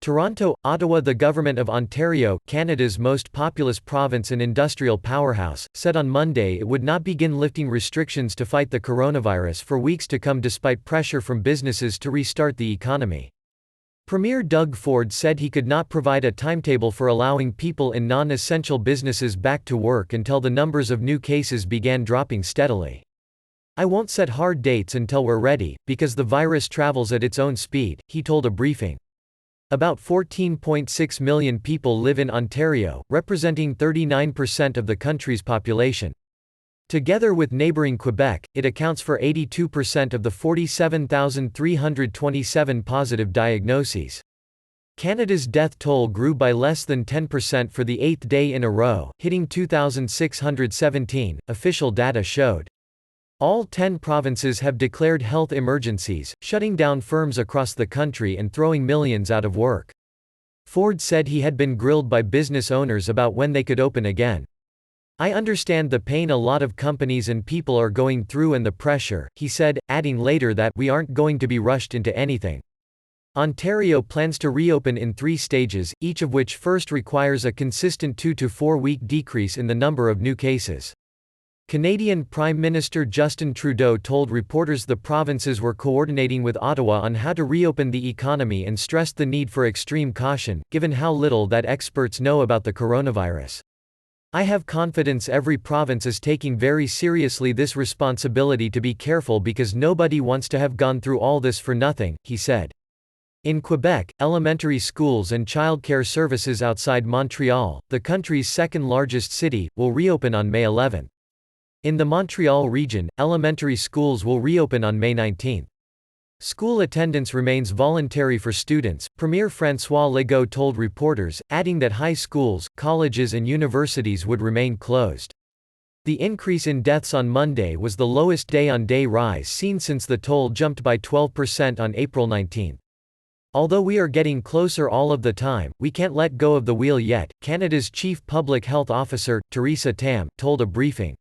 Toronto, Ottawa. The government of Ontario, Canada's most populous province and industrial powerhouse, said on Monday it would not begin lifting restrictions to fight the coronavirus for weeks to come despite pressure from businesses to restart the economy. Premier Doug Ford said he could not provide a timetable for allowing people in non-essential businesses back to work until the numbers of new cases began dropping steadily. "I won't set hard dates until we're ready, because the virus travels at its own speed," he told a briefing. About 14.6 million people live in Ontario, representing 39% of the country's population. Together with neighbouring Quebec, it accounts for 82% of the 47,327 positive diagnoses. Canada's death toll grew by less than 10% for the 8th day in a row, hitting 2,617, official data showed. All 10 provinces have declared health emergencies, shutting down firms across the country and throwing millions out of work. Ford said he had been grilled by business owners about when they could open again. "I understand the pain a lot of companies and people are going through and the pressure," he said, adding later that "we aren't going to be rushed into anything." Ontario plans to reopen in 3 stages, each of which first requires a consistent 2 to 4 week decrease in the number of new cases. Canadian Prime Minister Justin Trudeau told reporters the provinces were coordinating with Ottawa on how to reopen the economy and stressed the need for extreme caution, given how little that experts know about the coronavirus. "I have confidence every province is taking very seriously this responsibility to be careful because nobody wants to have gone through all this for nothing," he said. In Quebec, elementary schools and childcare services outside Montreal, the country's second-largest city, will reopen on May 11. In the Montreal region, elementary schools will reopen on May 19. School attendance remains voluntary for students, Premier François Legault told reporters, adding that high schools, colleges and universities would remain closed. The increase in deaths on Monday was the lowest day-on-day rise seen since the toll jumped by 12% on April 19. "Although we are getting closer all of the time, we can't let go of the wheel yet," Canada's Chief Public Health Officer, Theresa Tam, told a briefing.